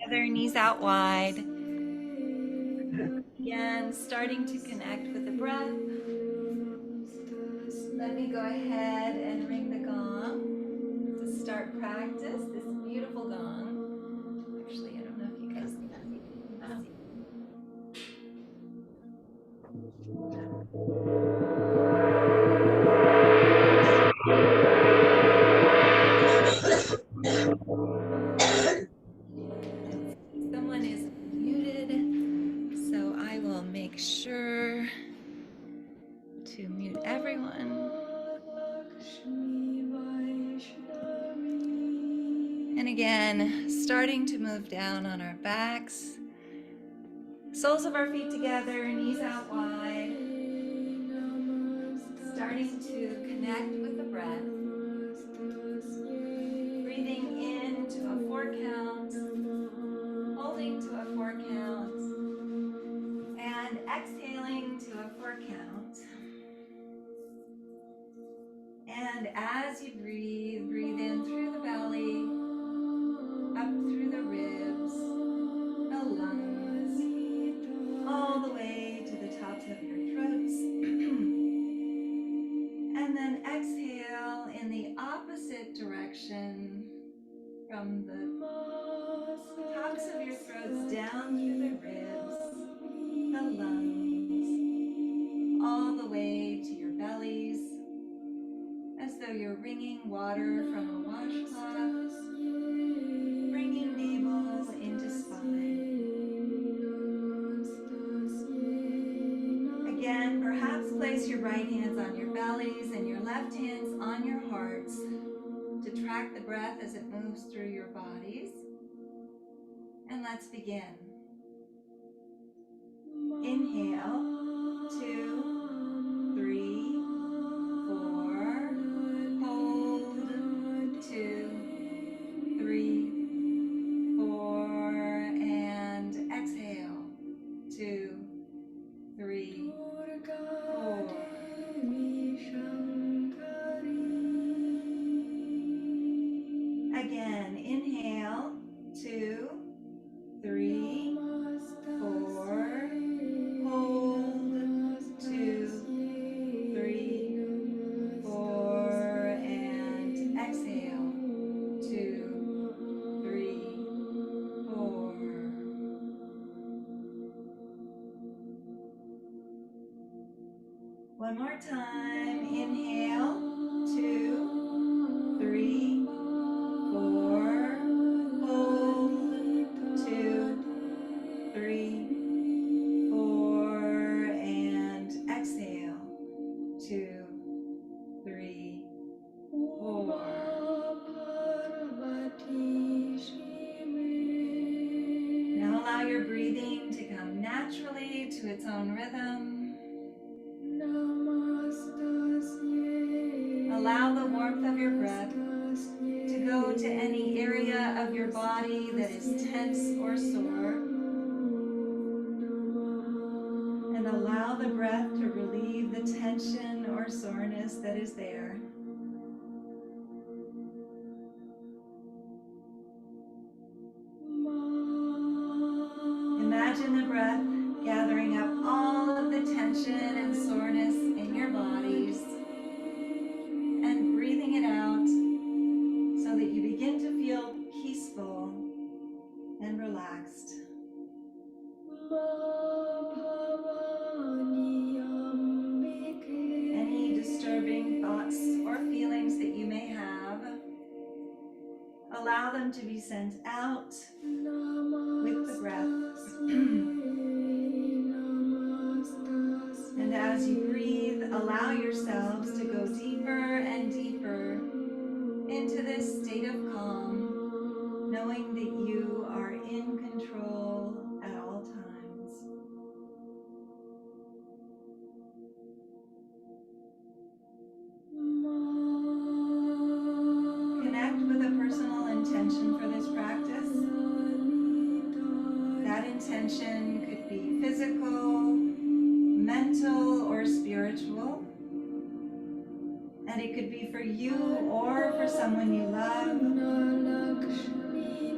together, knees out wide. Again, starting to connect with the breath. Let me go ahead and ring the gong to start practice. This beautiful gong. Actually, I don't know if you guys can see. Someone is muted, so I will make sure to mute everyone. And again, starting to move down on our backs. Soles of our feet together, knees out wide. Starting to connect with the breath. Breathing into a 4 count, holding to a 4 count, and exhaling to a 4 count. And as you breathe, breathe in through the belly, up through the ribs, the lungs, all the way to the tops of your throats. And then exhale in the opposite direction from the tops of your throats down through the ribs, the lungs, all the way to your bellies, as though you're wringing water from a washcloth, bringing navel into spine. Again, perhaps place your right hands on your bellies and your left hands on your hearts to track the breath as it moves through your bodies. And let's begin. Inhale, 2, 3, 4. Hold, 2, 3, 4. And exhale, 2, 3, 4. Again, inhale, 2, 3, 4. Hold, 2, 3, 4. And exhale, 2, 3, 4. One more time. Inhale, 2, 3, 4. Hold, 2, 3, 4. And exhale, 2, 3, 4. Now allow your breathing to come naturally to its own rhythm. Allow the warmth of your breath to go to any area of your body that is tense or sore. And allow the breath to relieve the tension or soreness that is there. Imagine the breath gathering up all of the tension and soreness in your bodies and breathing it out so that you begin to feel peaceful and relaxed. Any disturbing thoughts or feelings that you may have, allow them to be sent out with the breath. And as you breathe, allow yourselves to go deeper and deeper into this state of calm, knowing that you are in control at all times. Connect with a personal intention for this practice. That intention could be physical, mental, or spiritual. And it could be for you or for someone you love.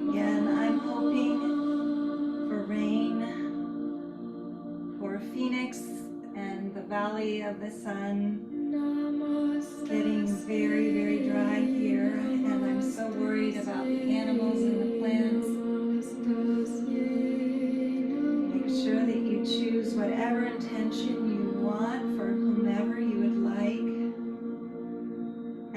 Again, I'm hoping belly of the sun. Getting very, very dry here, and I'm so worried about the animals and the plants. Make sure that you choose whatever intention you want for whomever you would like,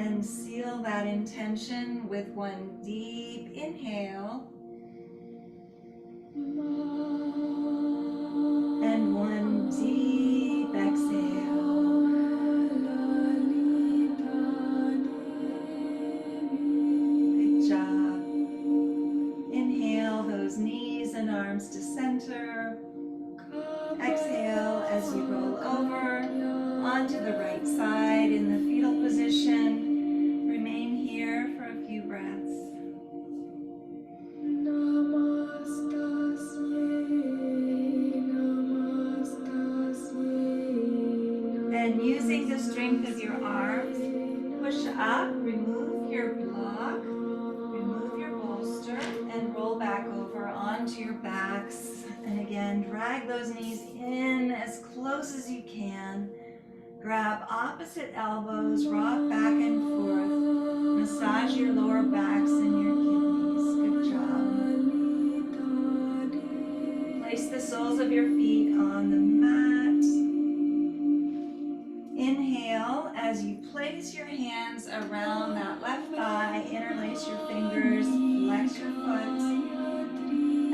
and seal that intention with one deep inhale and one deep exhale. Good job. Inhale those knees and arms to center. Exhale as you roll over onto the right side in the fetal position. Remain here for a few breaths. And using the strength of your arms, push up, remove your block, remove your bolster, and roll back over onto your backs. And again, drag those knees in as close as you can. Grab opposite elbows, rock back and forth. Massage your lower backs and your kidneys. Good job. Place the soles of your feet on the mat. Inhale as you place your hands around that left thigh, interlace your fingers, flex your foot.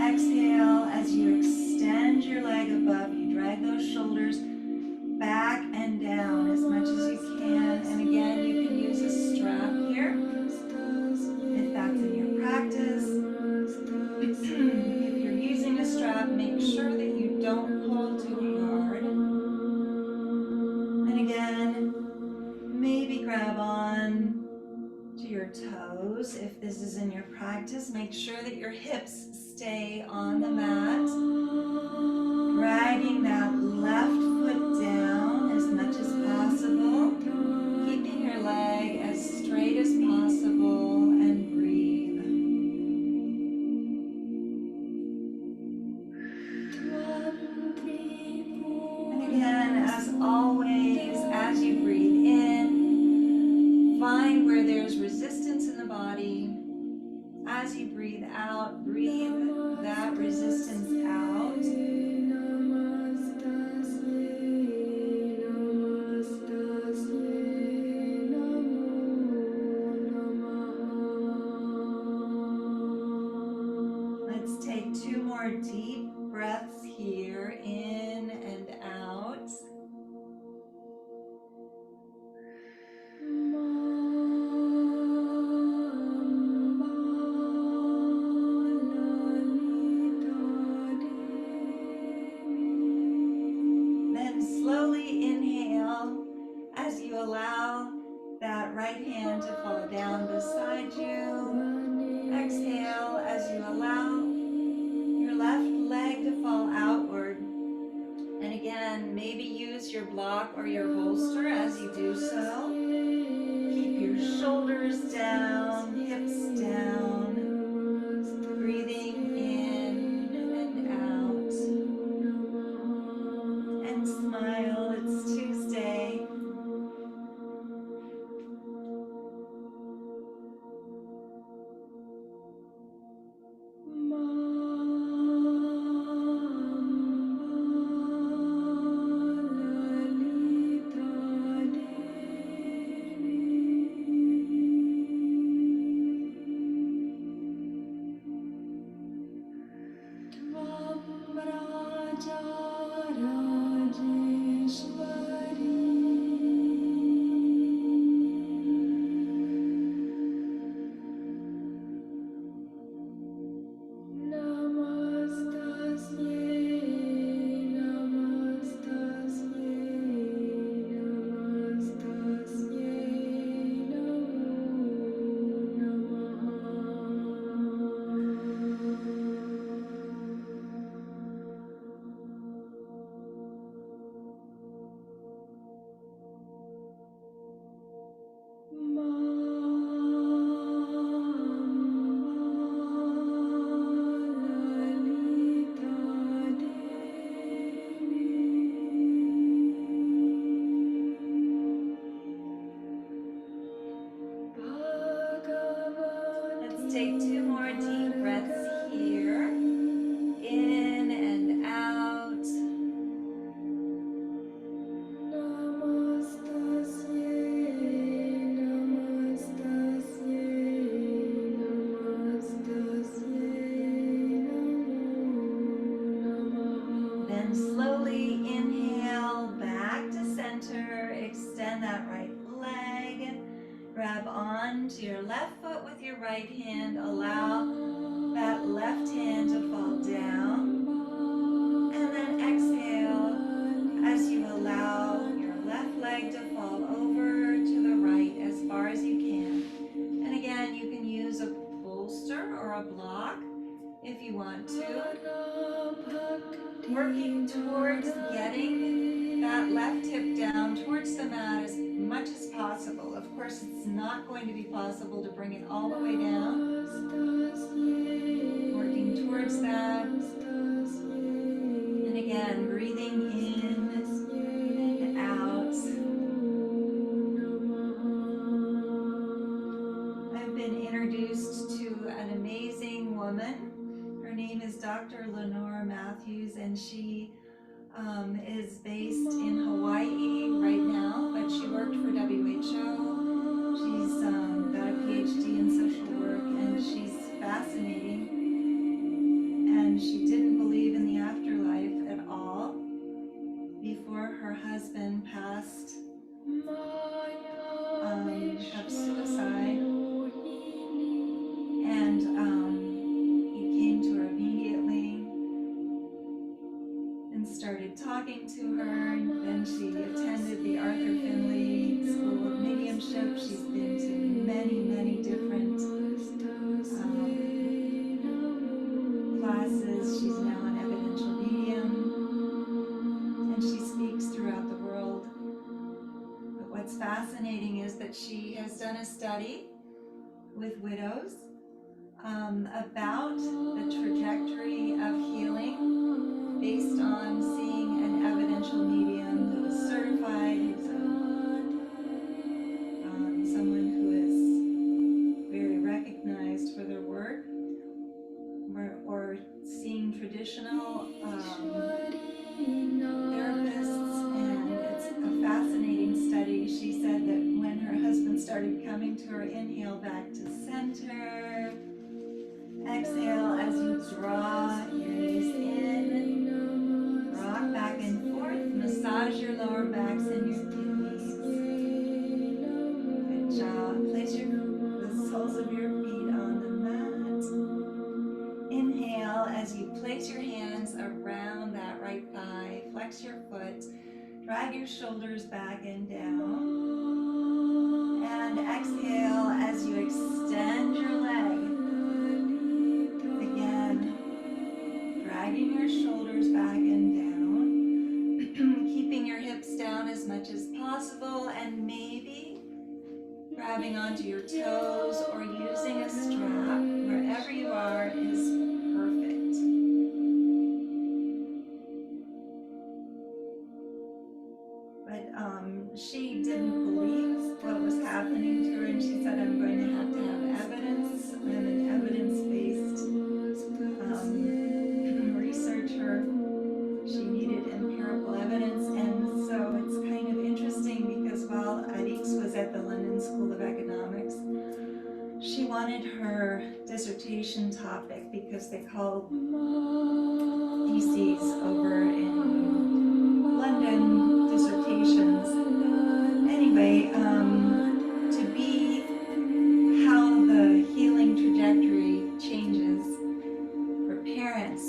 Exhale as you extend your leg above you, drag those shoulders back and down as much as you can. And again, you can use a strap here if that's in your practice. If you're using a strap, make sure that you don't pull too hard. And again, maybe grab on to your toes. If this is in your practice, make sure that your hips stay on the mat. Dragging that left foot down as much as possible. Keeping your leg as straight as possible, and breathe. And again, as always, as you breathe in, find where there's resistance in the body. As you breathe out, breathe that resistance out. Let's take 2 more deep breaths here, in and out. Then slowly inhale as you allow that right hand to fall down beside you. Exhale as you allow your left leg to fall outward. And again, maybe use your block or your bolster as you do so. Keep your shoulders down, hips down. Breathing in and out. And smile, it's Tuesday. more deep breaths here. In and out. Then slowly inhale back to center. Extend that right leg. Grab onto your left foot with your right hand. Allow that left hand to fall down. And then exhale as you allow your left leg to fall over to the right as far as you can. And again, you can use a bolster or a block if you want to. Working towards getting that left hip down towards the mat as much as possible. Of course, it's not going to be possible to bring it all the way down. Working towards that. And again, breathing in and out. I've been introduced to an amazing woman. Her name is Dr. Lenore Matthews, and she is based in Hawaii right now, but she worked for WHO. She's got a PhD in social work, and she's fascinating. And she didn't believe in the afterlife at all before her husband passed of suicide. And he came to her immediately and started talking to her. And then she attended the Arthur Finley School of Mediumship. She's been to many, many different classes. She's now an evidential medium, and she speaks throughout the world. But what's fascinating is that she has done a study with widows about the trajectory of healing based on seeing an evidential medium who is certified, who's someone who is very recognized for their work, or seeing traditional therapists, and it's a fascinating study. She said that when her husband started coming to her, inhale back to center. Exhale as you draw your knees in, rock back and forth, massage your lower backs and your knees. Good job. Place the soles of your feet on the mat. Inhale as you place your hands around that right thigh, flex your foot, drag your shoulders back and down. And exhale as you extend your leg. Dragging your shoulders back and down, keeping your hips down as much as possible, and maybe grabbing onto your toes or using a strap. Wherever you are is perfect. But she didn't believe what was happening to her, and she said, I'm going to have evidence. I'm an evidence-based researcher. She needed empirical evidence, and so it's kind of interesting because while Arix was at the London School of Economics, she wanted her dissertation topic, because they called theses over in London dissertations. Anyway, to be how the healing trajectory changes for parents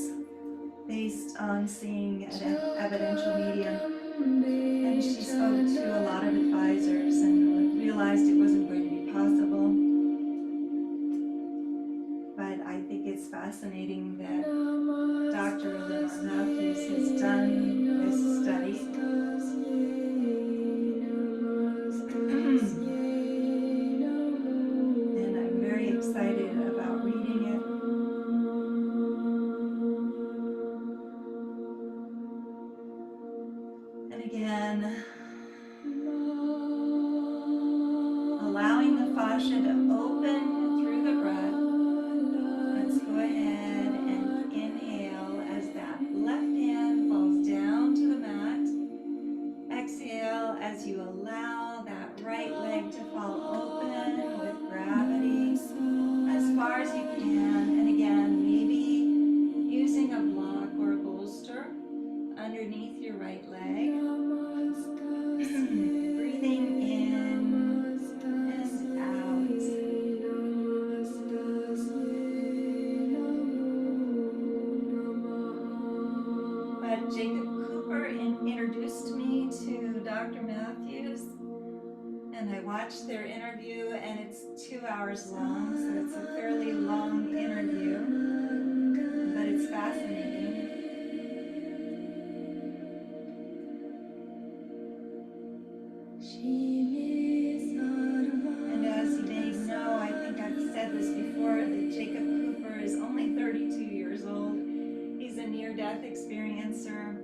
based on seeing an evidential medium. And she spoke to a lot of advisors and realized it wasn't going to be possible. But I think it's fascinating that Dr. Lenore Matthews has done this study. And I'm very excited about reading it. And again, allowing the fascia to open through the breath. Jacob Cooper introduced me to Dr. Matthews, and I watched their interview, and it's 2 hours long, so it's a fairly long interview, but it's fascinating. And as you may know, I think I've said this before, that Jacob Cooper is only 32 years old. He's a near-death experiencer,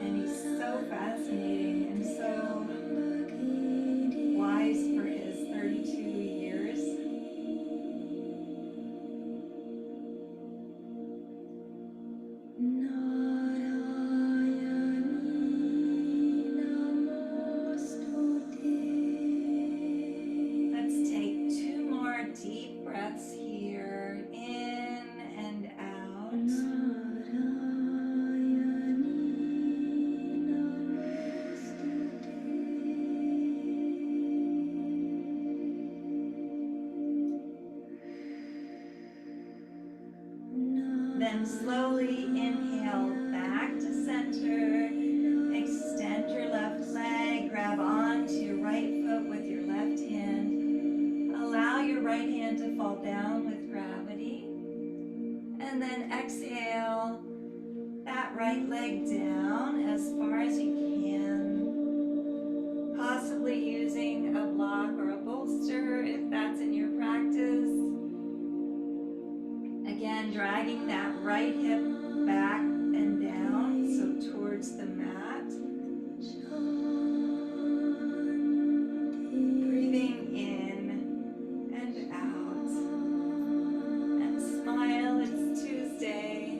and he's so fascinating and so wise for his 32 years. Let's take 2 more deep breaths here, in and out. Then slowly inhale back to center. Extend your left leg. Grab onto your right foot with your left hand. Allow your right hand to fall down with gravity. And then exhale that right leg down as far as you can. Possibly using a block or a bolster if that's in your practice. Again, dragging that right hip back and down, so towards the mat. Breathing in and out. And smile, it's Tuesday.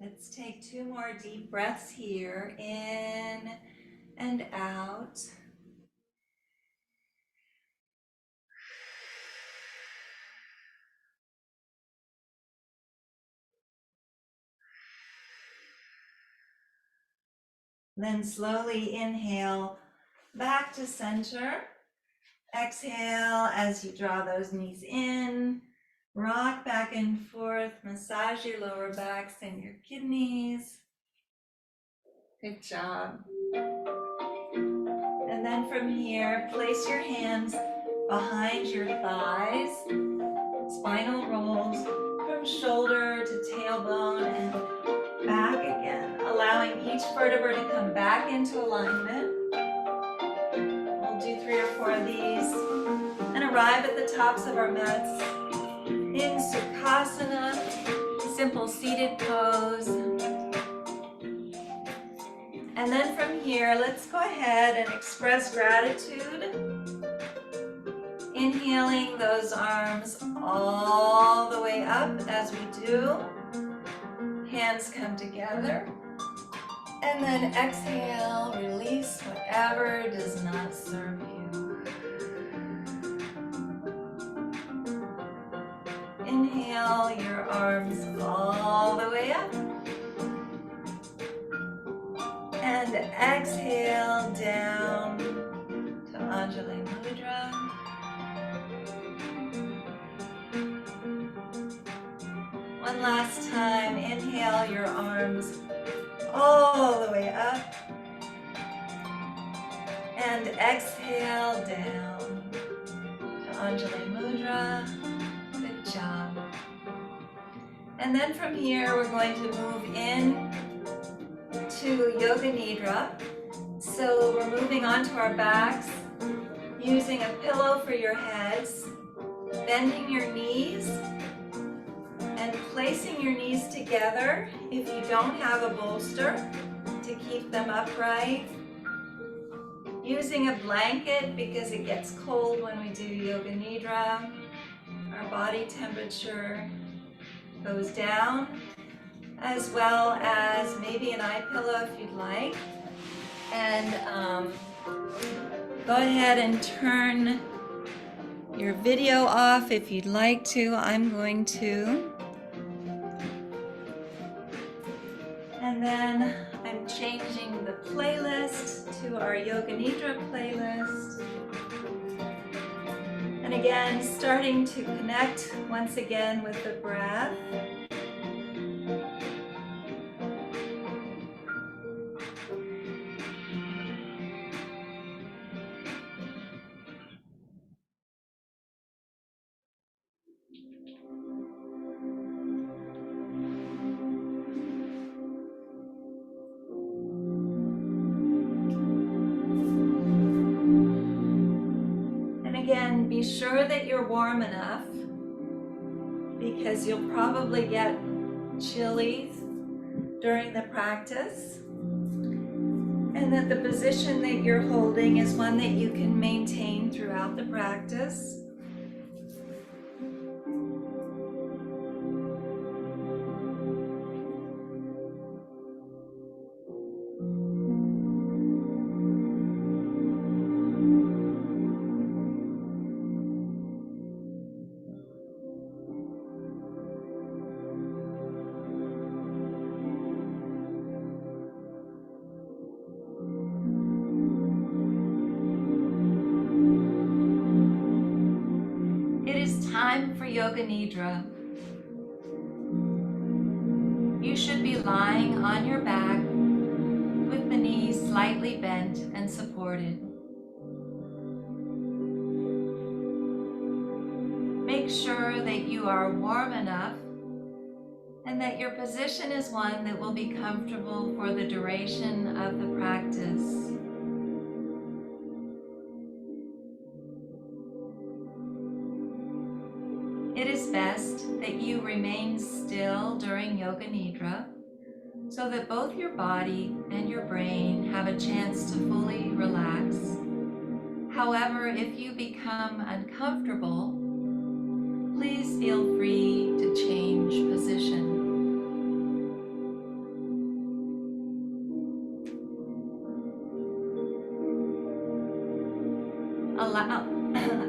Let's take 2 more deep breaths here, in and out. Then slowly inhale back to center. Exhale as you draw those knees in. Rock back and forth, massage your lower backs and your kidneys. Good job. And then from here, place your hands behind your thighs. Spinal rolls from shoulder to tailbone and back again, allowing each vertebra to come back into alignment. We'll do 3 or 4 of these and arrive at the tops of our mats in Sukhasana, simple seated pose. And then from here, let's go ahead and express gratitude. Inhaling those arms all the way up as we do. Hands come together. And then exhale, release whatever does not serve you. Inhale your arms all the way up. And exhale down to Anjali Mudra. One last time, inhale your arms all the way up. And exhale down to Anjali Mudra. Good job. And then from here, we're going to move in to Yoga Nidra. So we're moving onto our backs, using a pillow for your heads, bending your knees, and placing your knees together if you don't have a bolster to keep them upright. Using a blanket because it gets cold when we do Yoga Nidra. Our body temperature goes down. as well as maybe an eye pillow if you'd like. And go ahead and turn your video off if you'd like to. I'm going to. And then I'm changing the playlist to our Yoga Nidra playlist. And again, starting to connect once again with the breath. And again, be sure that you're warm enough, because you'll probably get chilly during the practice, and that the position that you're holding is one that you can maintain throughout the practice. It is time for Yoga Nidra. You should be lying on your back with the knees slightly bent and supported. Make sure that you are warm enough and that your position is one that will be comfortable for the duration of the practice. It is best that you remain still during Yoga Nidra so that both your body and your brain have a chance to fully relax. However, if you become uncomfortable, please feel free to change position.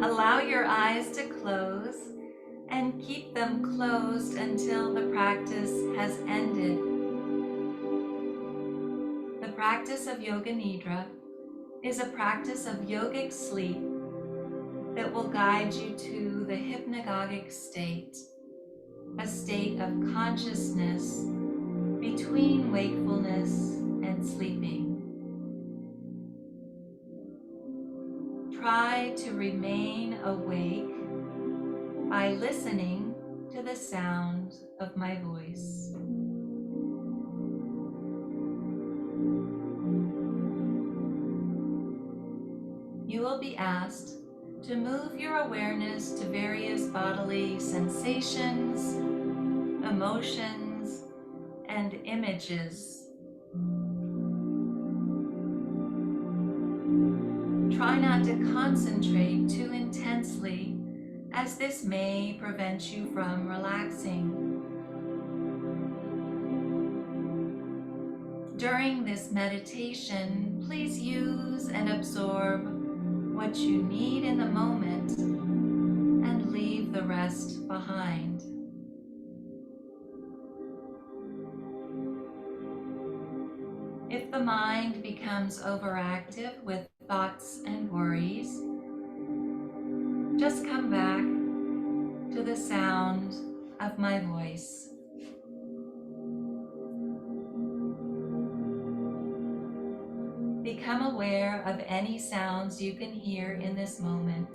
Allow your eyes to close and keep them closed until the practice has ended. The practice of Yoga Nidra is a practice of yogic sleep that will guide you to the hypnagogic state, a state of consciousness between wakefulness and sleeping. Try to remain awake by listening to the sound of my voice. You will be asked to move your awareness to various bodily sensations, emotions, and images. Try not to concentrate too intensely, as this may prevent you from relaxing. During this meditation, please use and absorb what you need in the moment and leave the rest behind. If the mind becomes overactive with thoughts and worries, just come back to the sound of my voice. Become aware of any sounds you can hear in this moment.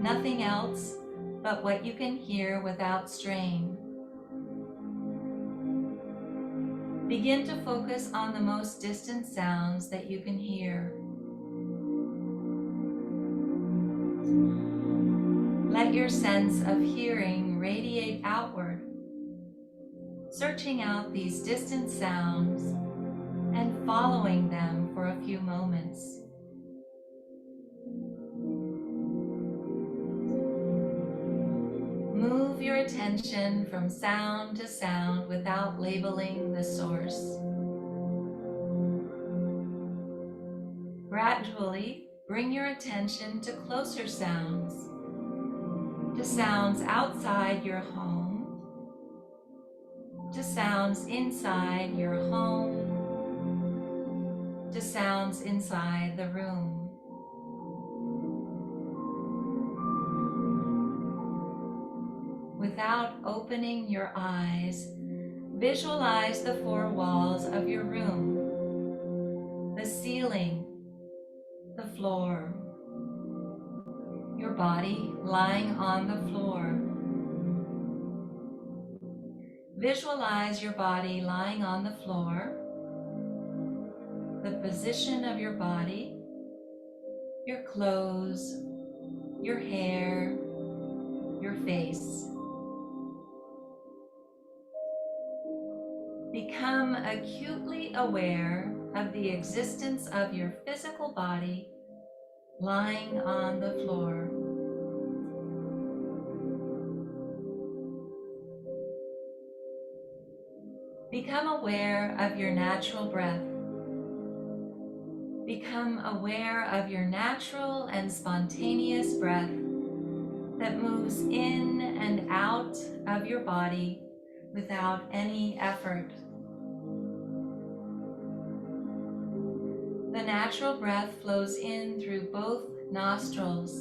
Nothing else but what you can hear without strain. Begin to focus on the most distant sounds that you can hear. Let your sense of hearing radiate outward, searching out these distant sounds and following them for a few moments. Move your attention from sound to sound without labeling the source. Gradually, bring your attention to closer sounds, to sounds outside your home, to sounds inside your home, to sounds inside the room. Without opening your eyes, visualize the four walls of your room, the ceiling, the floor, your body lying on the floor. Visualize your body lying on the floor, the position of your body, your clothes, your hair, your face. Become acutely aware of the existence of your physical body lying on the floor. Become aware of your natural breath. Become aware of your natural and spontaneous breath that moves in and out of your body without any effort. The natural breath flows in through both nostrils.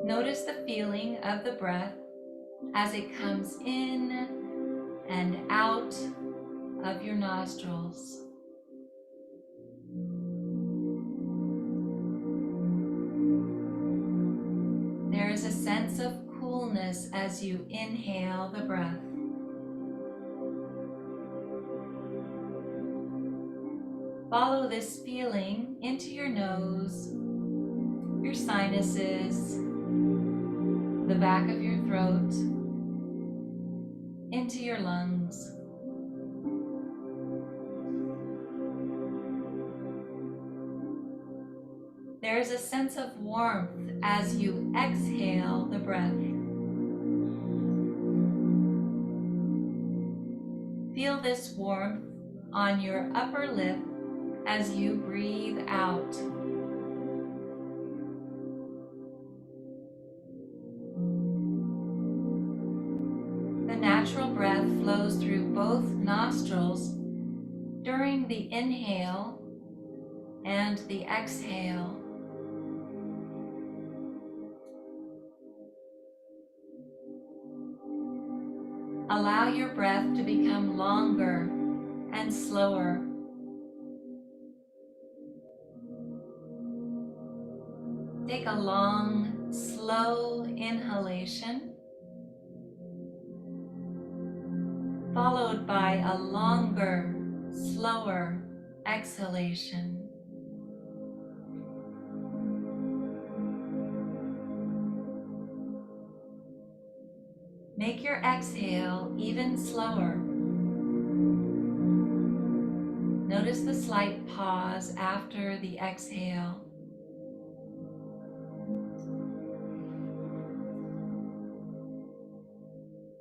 Notice the feeling of the breath as it comes in and out of your nostrils. There is a sense of coolness as you inhale the breath. Follow this feeling into your nose, your sinuses, the back of your throat, into your lungs. There is a sense of warmth as you exhale the breath. Feel this warmth on your upper lip as you breathe out. The natural breath flows through both nostrils during the inhale and the exhale. Allow your breath to become longer and slower. Take a long, slow inhalation, followed by a longer, slower exhalation. Make your exhale even slower. Notice the slight pause after the exhale.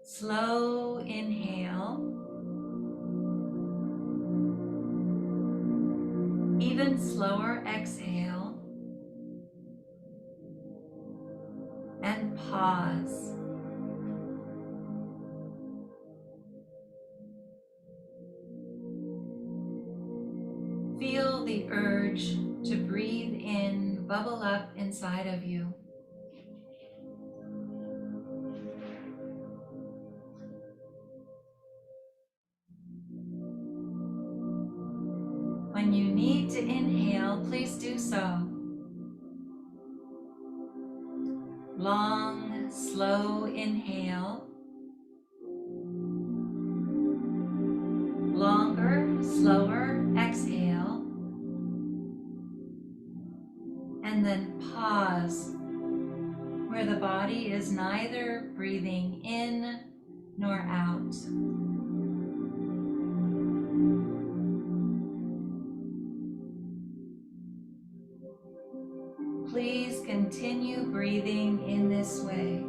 Slow inhale. Even slower exhale. And pause. Feel the urge to breathe in bubble up inside of you. When you need to inhale, please do so. Long, slow inhale. Longer, slower exhale. And then pause, where the body is neither breathing in nor out. Please continue breathing in this way.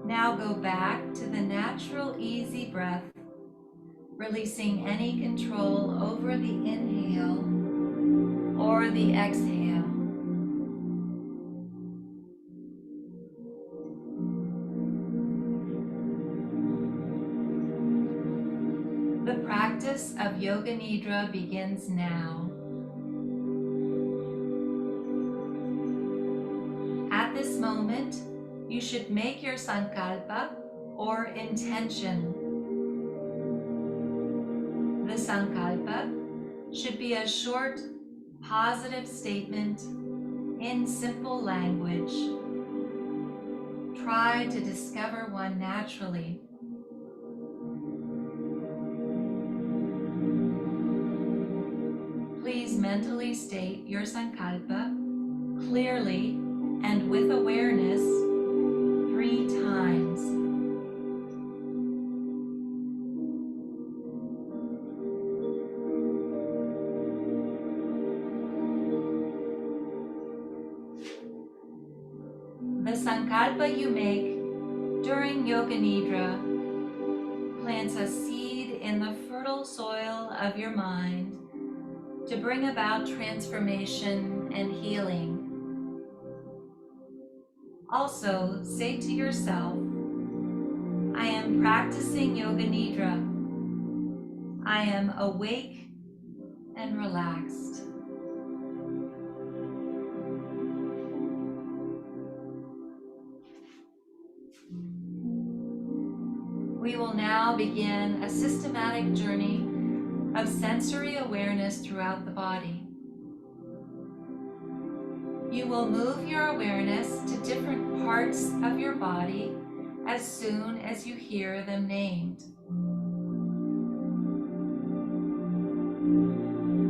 Now go back to the natural, easy breath, releasing any control over the inhale or the exhale. The practice of Yoga Nidra begins now. At this moment, you should make your sankalpa or intention. The sankalpa should be a short, positive statement in simple language. Try to discover one naturally. Please mentally state your sankalpa clearly and with awareness 3 times. The sankalpa you make during Yoga Nidra plants a seed in the fertile soil of your mind to bring about transformation and healing. Also, say to yourself, I am practicing Yoga Nidra. I am awake and relaxed. We will now begin a systematic journey of sensory awareness throughout the body. You will move your awareness to different parts of your body as soon as you hear them named.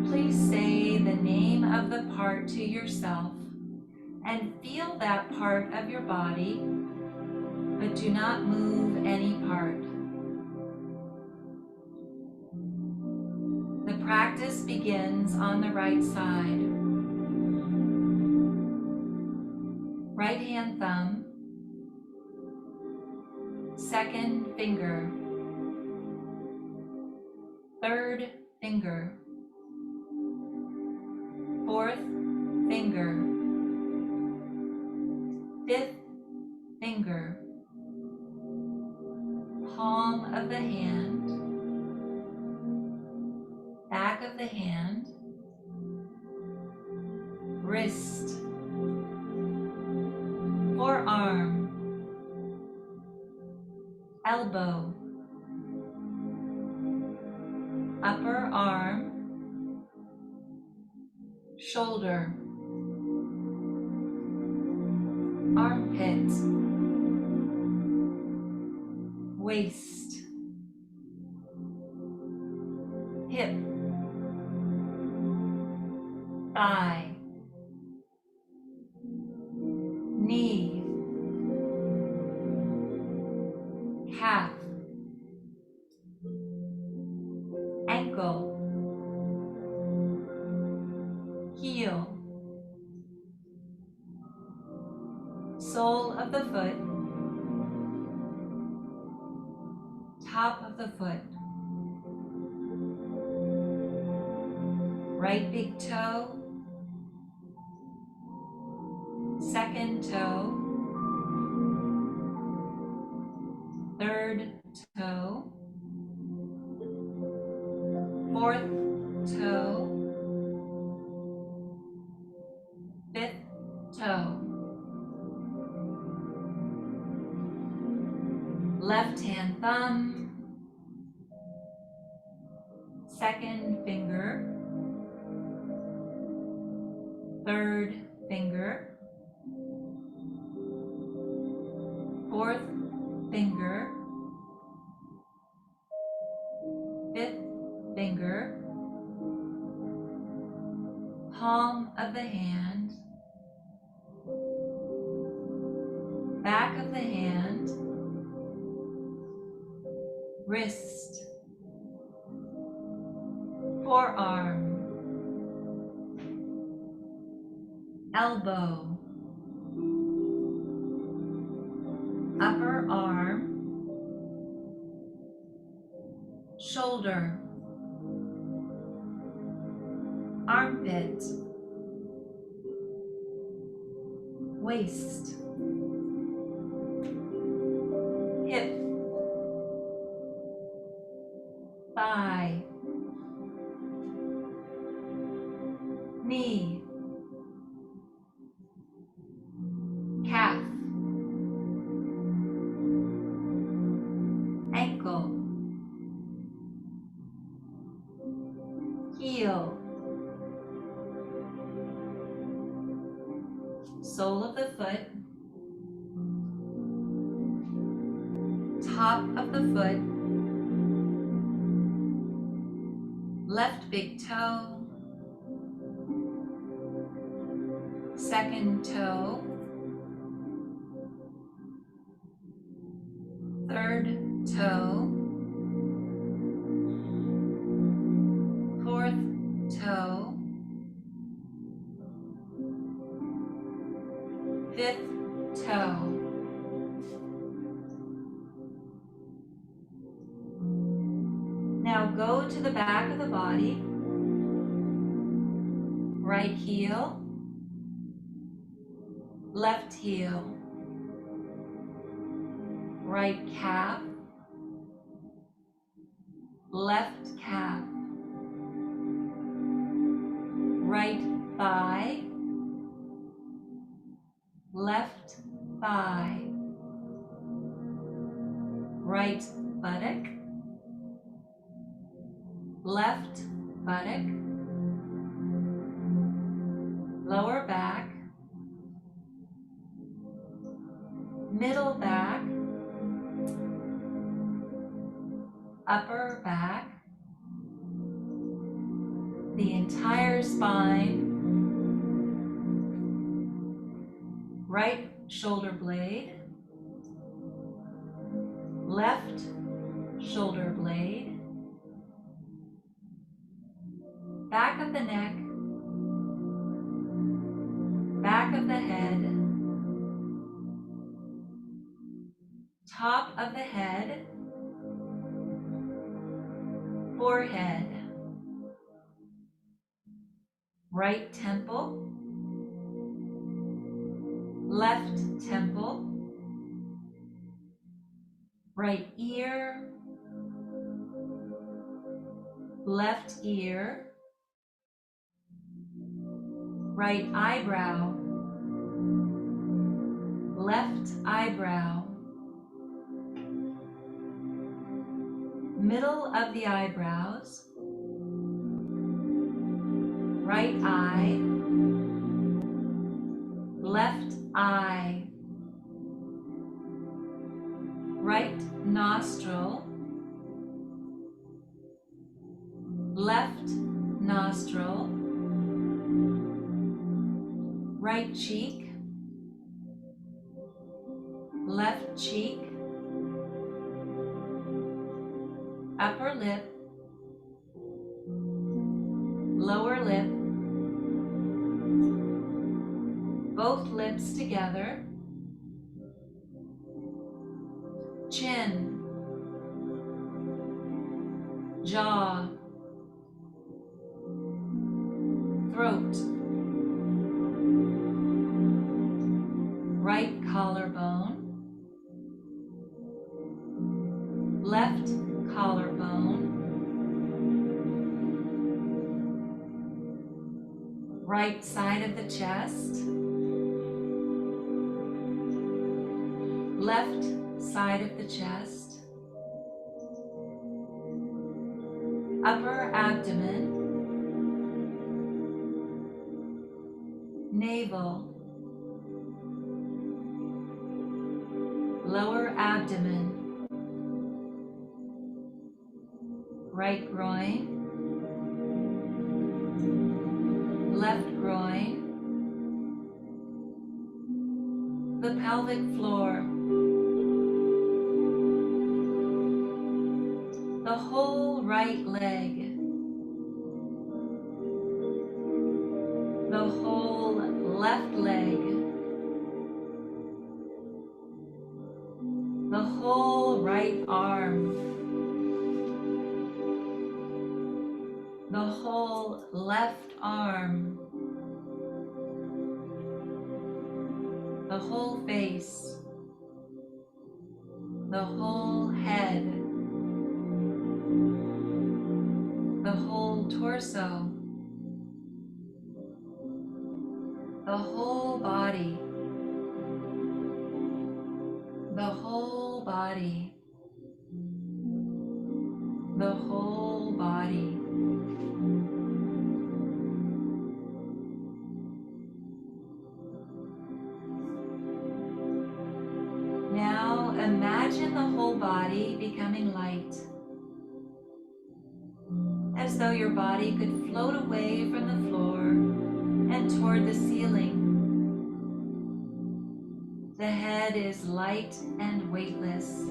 Please say the name of the part to yourself and feel that part of your body, but do not move any part. The practice begins on the right side. Right hand thumb, second finger, third finger, fourth finger, fifth finger, palm of the hand, back of the hand, wrist, forearm, elbow, upper arm, shoulder, armpit, waist, hip, thigh, knee, calf, ankle, heel, sole of the foot, top of the foot, right big toe, second toe, third toe, fourth toe, fifth toe, left hand thumb, second finger, third finger, fourth finger, fifth finger, palm of the hand, of the hand, wrist, forearm, elbow, upper arm, shoulder, armpit, waist, hip, thigh, knee, calf, ankle, heel, sole of the foot, top of the foot, left big toe, second toe, third toe, fourth toe, fifth toe. Now go to the back of the body, right heel, left heel, right calf, left calf, right thigh, left thigh, right buttock, left buttock, lower back, middle back, upper back, the entire spine, right shoulder blade, left shoulder blade, back of the neck, back of the head, top of the head, forehead, right temple, left temple, right ear, left ear, right eyebrow, left eyebrow, middle of the eyebrows, right eye, left eye, right nostril, left nostril, right cheek, left cheek, upper lip, lower lip, both lips together, chin, jaw, throat, right collarbone, left collarbone, right side of the chest, left side of the chest, upper abdomen, navel, lower abdomen, right groin, left groin, the pelvic floor, the whole right leg, the whole left leg, the whole right arm, the whole left arm, the whole face, the whole head, the whole torso, the whole body, the whole body, the whole body. Now imagine the whole body becoming light, as though your body could float away from the floor and toward the ceiling. The head is light and weightless.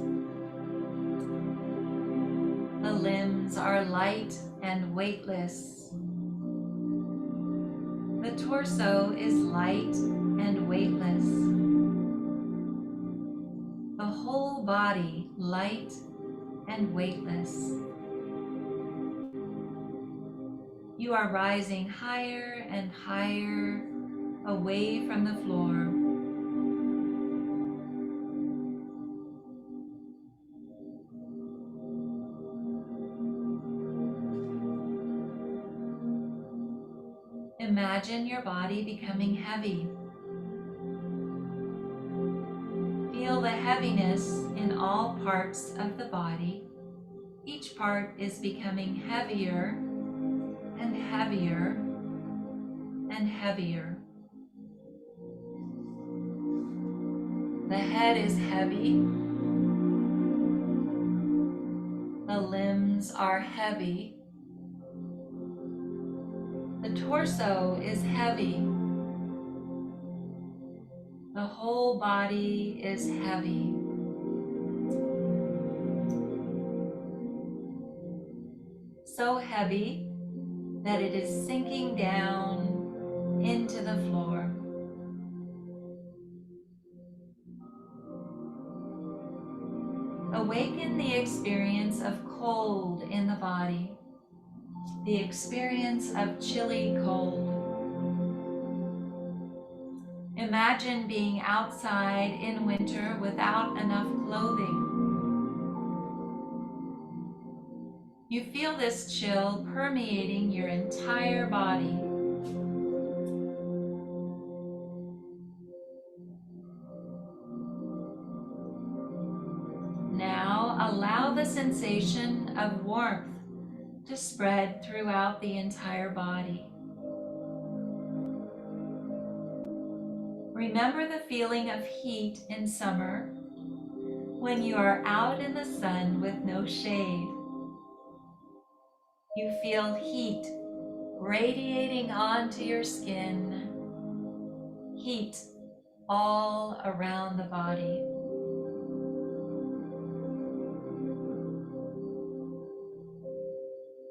The limbs are light and weightless. The torso is light and weightless. The whole body light and weightless. You are rising higher and higher away from the floor. Imagine your body becoming heavy. Feel the heaviness in all parts of the body. Each part is becoming heavier and heavier and heavier. The head is heavy. The limbs are heavy. The torso is heavy. The whole body is heavy. So heavy that it is sinking down into the floor. Awaken the experience of cold in the body, the experience of chilly cold. Imagine being outside in winter without enough clothing. You feel this chill permeating your entire body. Now allow the sensation of warmth to spread throughout the entire body. Remember the feeling of heat in summer when you are out in the sun with no shade. You feel heat radiating onto your skin, heat all around the body.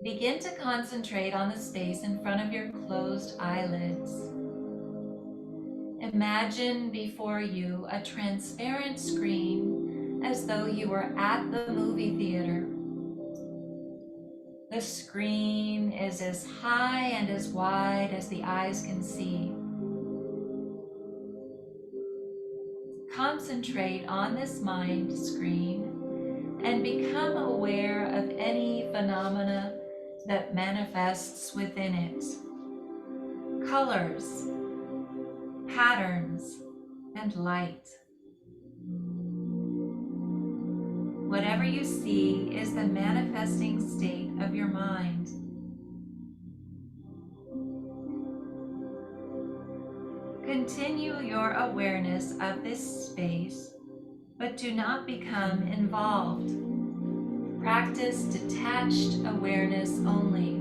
Begin to concentrate on the space in front of your closed eyelids. Imagine before you a transparent screen as though you were at the movie theater. The screen is as high and as wide as the eyes can see. Concentrate on this mind screen and become aware of any phenomena that manifests within it. Colors, patterns, and light. Whatever you see is the manifesting state of your mind. Continue your awareness of this space, but do not become involved. Practice detached awareness only.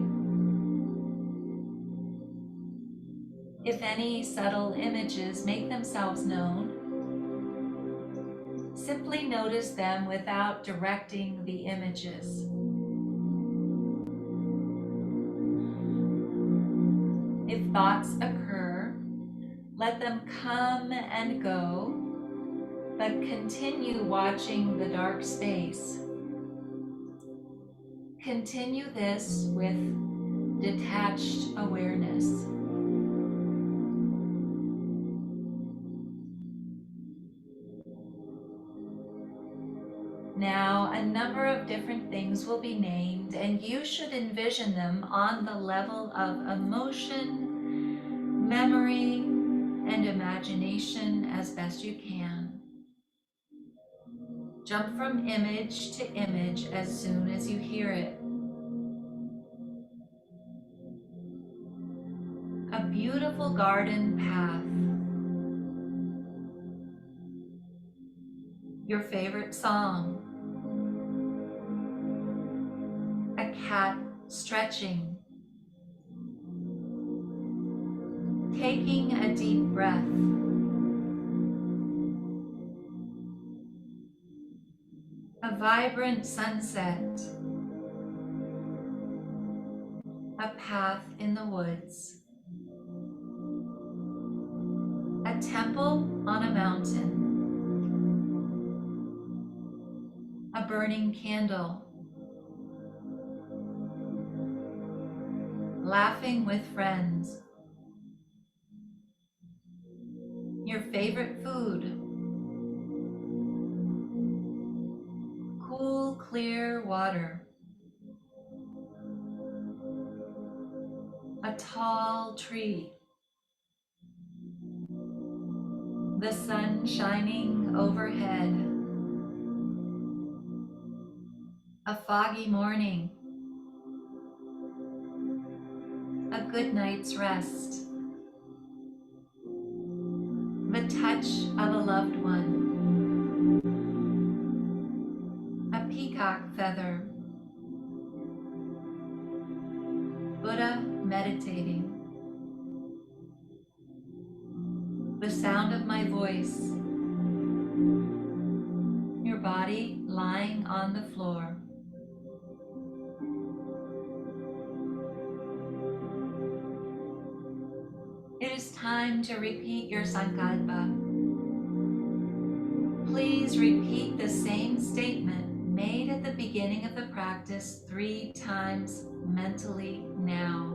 If any subtle images make themselves known, simply notice them without directing the images. thoughts occur, let them come and go, but continue watching the dark space. Continue this with detached awareness. Now, a number of different things will be named, and you should envision them on the level of emotion, memory, and imagination as best you can. Jump from image to image as soon as you hear it. A beautiful garden path. Your favorite song. A cat stretching. Taking a deep breath. A vibrant sunset. A path in the woods. A temple on a mountain. A burning candle. Laughing with friends. Your favorite food. Cool, clear water. A tall tree. The sun shining overhead. A foggy morning. A good night's rest. The touch of a loved one. A peacock feather. Buddha meditating. The sound of my voice. Your body lying on the floor. It is time to repeat your sankalpa. Please repeat the same statement made at the beginning of the practice 3 times mentally now.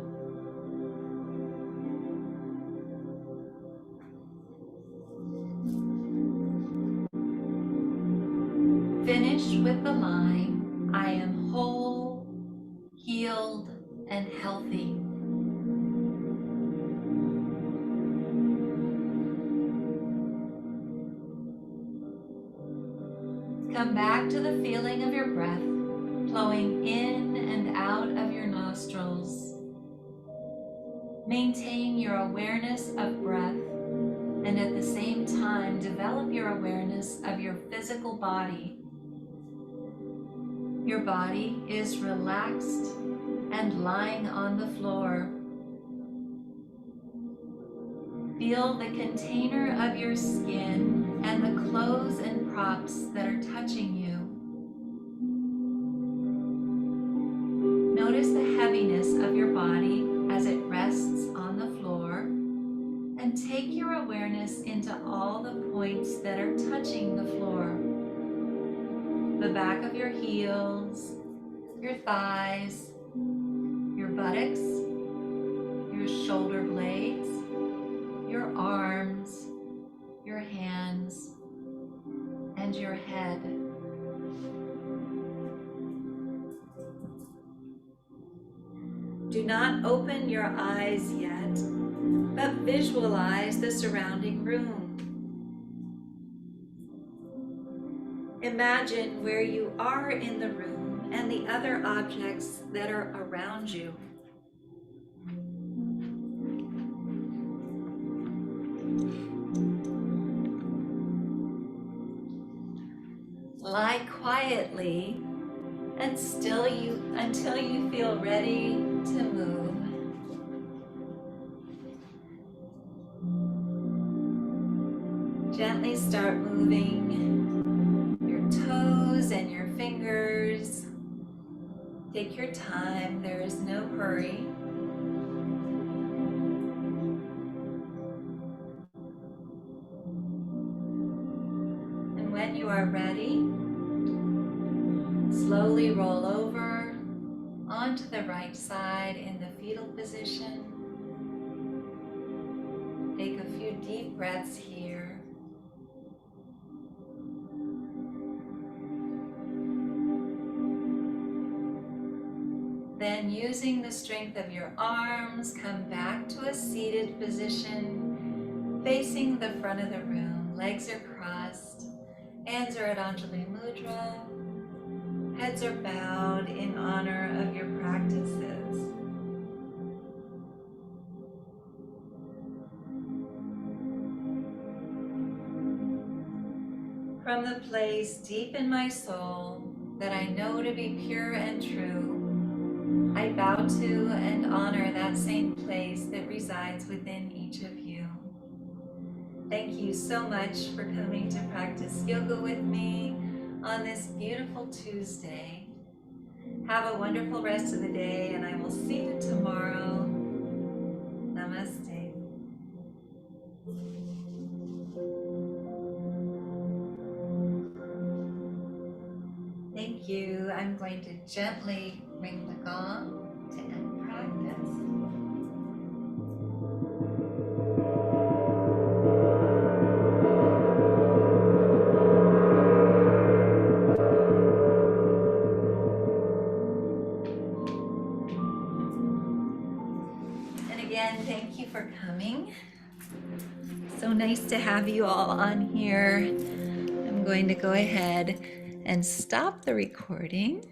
Finish with the line, I am whole, healed, and healthy. Come back to the feeling of your breath flowing in and out of your nostrils. Maintain your awareness of breath and at the same time develop your awareness of your physical body. Your body is relaxed and lying on the floor. Feel the container of your skin and the clothes and props that are touching you. Notice the heaviness of your body as it rests on the floor, and take your awareness into all the points that are touching the floor. The back of your heels, your thighs, your buttocks, your shoulder blades, your arms, your hands, and your head. Do not open your eyes yet, but visualize the surrounding room. Imagine where you are in the room and the other objects that are around you. Lie quietly and still until you feel ready to move. Gently start moving your toes and your fingers. Take your time, there is no hurry. when you are ready, slowly roll over onto the right side in the fetal position. Take a few deep breaths here. Then, using the strength of your arms, come back to a seated position, facing the front of the room. Legs are crossed, hands are at Anjali Mudra, heads are bowed in honor of your practices. From the place deep in my soul that I know to be pure and true, I bow to and honor that same place that resides within each of you. Thank you so much for coming to practice yoga with me on this beautiful Tuesday. Have a wonderful rest of the day, and I will see you tomorrow. Namaste. Thank you. I'm going to gently ring the gong to end practice. And again, thank you for coming. So nice to have you all on here. I'm going to go ahead and stop the recording.